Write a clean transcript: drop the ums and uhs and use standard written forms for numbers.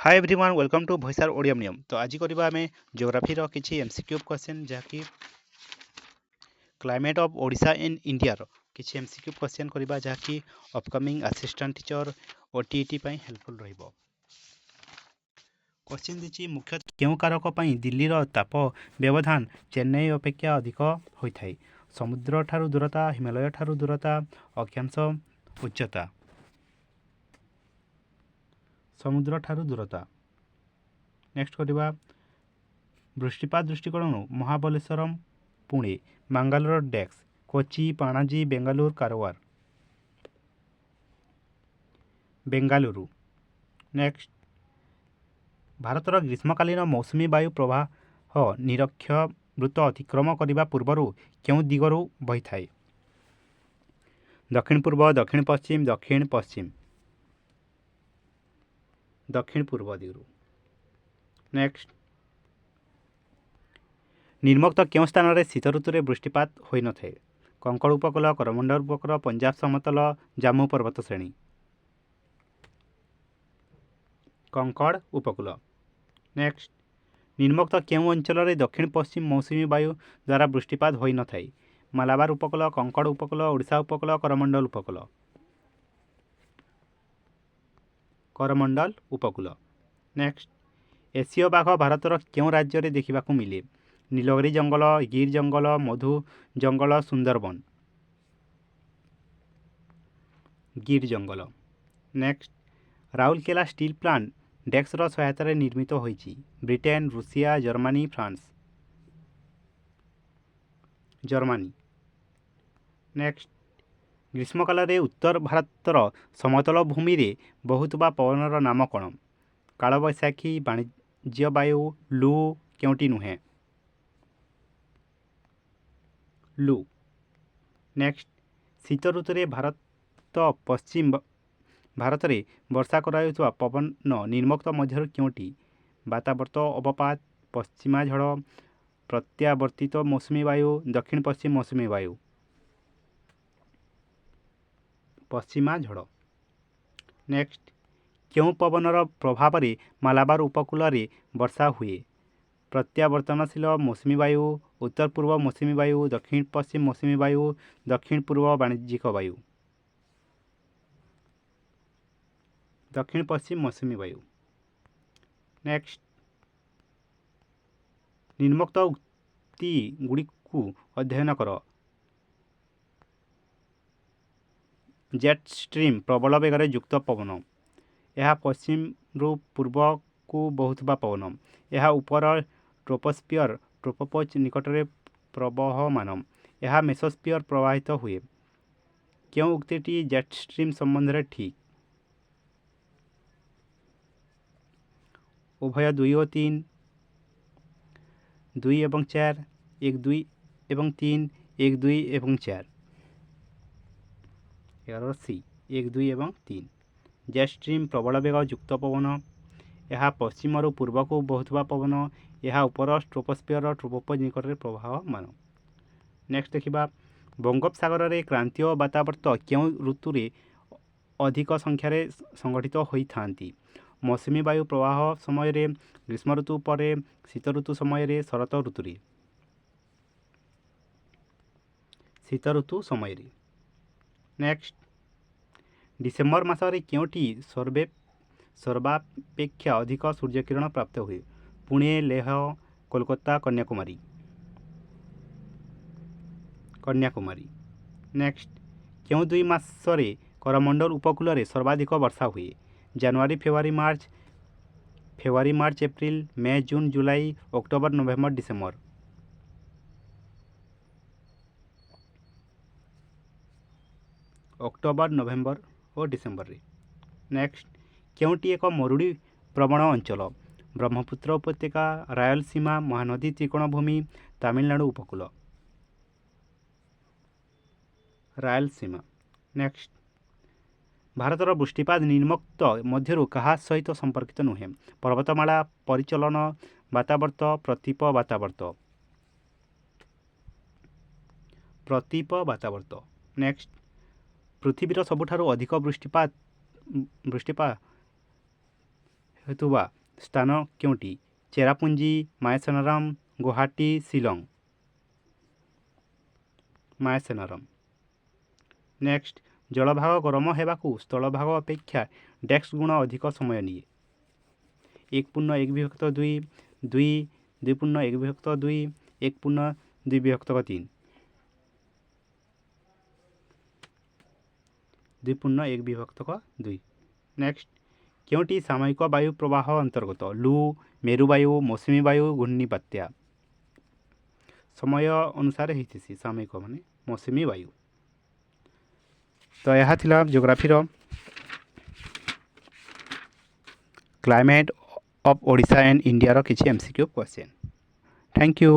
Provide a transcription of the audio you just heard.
Hi everyone welcome to भोइसार ओडियम नियम। तो आज करबा आमे ज्योग्राफी रो किछि एमसीक्यू क्वेश्चन जहाँकि climate of Odisha in India रो किछि एमसीक्यू क्वेश्चन करबा जहाँकि अपकमिंग असिस्टेंट टीचर ओटीईटी पई हेल्पफुल रहइबो। क्वेश्चन दिछि मुख्य केउ कारक पई दिल्ली रो ताप व्यवधान चेन्नई अपेक्षा अधिक होइथाय। समुद्र ठारू दूरता, हिमालय ठारू दूरता, अक्षांश उच्चता। समुद्र ठारू दूरता। नेक्स्ट करबा वृष्टिपात दृष्टिकोण महाबलेश्वरम पुणे, मांगालोर डेक्स, कोची, पाणाजी, बेंगालुरु, कारवार। बेंगालुरु। नेक्स्ट भारतर ग्रीष्मकालीन मौसुमी वायु प्रवाह निरक्ष वृत्त अतिक्रम करने पूर्व क्यों दिगरु बही थाए? दक्षिण पूर्व, दक्षिण पश्चिम, दक्षिण पश्चिम। दक्षिण पूर्व दिगरु। नेक्स्ट निर्मुक्त क्यों स्थान में शीत ऋतु में वृष्टिपात हो न थाए? कंकड़ उपकूल, करमंडल उपकूल, पंजाब समतल, जम्मू पर्वत श्रेणी। कंकड़ उपकूल। नेक्स्ट निर्मुक्त क्यों अंचल में दक्षिण पश्चिम मौसुमी वायु द्वारा वृष्टिपात हो न थाए? मालाबार उपकूल, कंकड़ उपकूल, ओडिशा उपकूल, करमंडल उपकूल। करमंडल उपकूल। नेक्स्ट एसीय बाघ भारतर क्यों राज्य में देखा मिले? नीलगिरी जंगल, गिर जंगल, मधु जंगल, सुंदरबन। गिर जंगल। नेक्स्ट राउरकेला स्टील प्लांट डेक्सर सहायतार निर्मित होइछि? ब्रिटेन, रूसिया, जर्मनी, फ्रांस। जर्मनी। नेक्स्ट ग्रीष्मकाल में उत्तर भारतर समतल भूमि रे बहुतबा पवनर नाम कौन? कालबैशाखी, वाणिज्य वायु, लू, क्योंटी नुहे? लू। नेक्स्ट शीत ऋतु में भारत पश्चिम भारत में वर्षा करायुवा पवन निर्मुक्त मध्य क्योंटी? वातावर्त, अवपात, पश्चिमा झड़, प्रत्यावर्तित मौसुमी वायु, दक्षिण पश्चिम मौसुमी वायु। पश्चिमा झड़। नेक्स्ट क्यों पवनर प्रभाव में मालाबार उपकूल रे वर्षा हुए? प्रत्यावर्तनशील मौसुमी वायु, उत्तर पूर्व मौसुमी वायु, दक्षिण पश्चिम मौसुमी वायु, दक्षिण पूर्व वाणिज्यिक वायु। दक्षिण पश्चिम मौसुमी वायु। नेक्स्ट निर्मुक्त उक्ति गुड़ी अध्ययन कर। जेट स्ट्रीम प्रबल बेगर युक्त पवन। यह पश्चिम रु पूर्व को बहुतबा पवन। यह ऊपर ट्रोपोस्फियर ट्रोपोपॉज निकट में प्रवहमान। यह मेसोस्फियर प्रवाहित हुए। क्यों उक्ति जेट स्ट्रीम संबंध में ठीक? उभय 2 और 3, 2 एवं 4, 1 2 एवं 3, 1 2 एवं 4। 11 सी 1 2 एवं 3। जेट स्ट्रीम प्रबल बेग युक्त पवन। यह पश्चिम रु पूर्व को बहुतबा पवन। यह ऊपर ट्रोपोस्फियर ट्रोपोपॉज निकट में प्रवाहमान। नेक्स्ट देखा बंगोपसागर में क्रांतीय वातावर्त क्यों ऋतु में अधिक संख्यार संगठित होता? मौसुमी वायु प्रवाह समय ग्रीष्म ऋतु पर, शीत ऋतु समय, शरत ऋतु। शीत ऋतु समय। नेक्स्ट डिसेम्बर मासरे क्योंटी सर्वापेक्षा अधिक सूर्यकिरण प्राप्त हुए? पुणे, लेह, कोलकाता, कन्याकुमारी। कन्याकुमारी। नेक्स्ट क्यों 2 मासरे करमंडल उपकूल में सर्वाधिक वर्षा हुए? जनवरी, फेब्रुआरी, मार्च। फेब्रुआरी, मार्च, एप्रिल, मे, जून, जुलाई, अक्टोबर, नवेम्बर, डिसेम्बर। अक्टोबर, नवेम्बर और डिसेम्बर रे। नेक्स्ट क्योंटी एक मरुड़ी प्रवण अंचल? ब्रह्मपुत्र उपत्यका, रायलसीमा, महानदी त्रिकोणभूमि, तमिलनाडु उपकूल। रायलसीमा। नेक्स्ट भारतर वृष्टिपात निर्मुक्त मध्य क्या सहित संपर्कित नुहे? पर्वतमाला, परिचलन, वातावर्त, प्रतीप वातावर्त। प्रतीप वातावर्त। नेक्स्ट पृथ्वीर सबुठारु अधिक वृष्टिपात ହେଉଥିବା ସ୍ଥାନ କେଉଁଟି? ଚେରାପୁଞ୍ଜି, ମାୟାସେନାରାମ, ଗୁହାଟୀ, ଶିଲଂ। ମାୟାସେନାରାମ। ନେକ୍ସଟ, ଜଳଭାଗ ଗରମ ହେବାକୁ ସ୍ଥଳଭାଗ ଅପେକ୍ଷା ଡେକ୍ସ ଗୁଣ ଅଧିକ ସମୟ ନିଏ। 1.1/2, 2, 2.1/2, 1.2/3। 2.1/2। ନେକ୍ସଟ, କେଉଁଟି ସାମୟିକ ବାୟୁ ପ୍ରବାହ ଅନ୍ତର୍ଗତ? ଲୁ, ମେରୁବାୟୁ, ମୌସୁମୀ ବାୟୁ, ଘୂର୍ଣ୍ଣିବାତ୍ୟା। ସମୟ ଅନୁସାରେ ହେଇଥିସି ସାମୟିକ ମାନେ ମୌସୁମୀ ବାୟୁ। ତ ଏହା ଥିଲା ଜିଓଗ୍ରାଫିର କ୍ଲାଇମେଟ୍ ଅଫ୍ ଓଡ଼ିଶା ଆଣ୍ଡ ଇଣ୍ଡିଆର କିଛି MCQ କ୍ୱେଶ୍ଚନ୍। Thank you.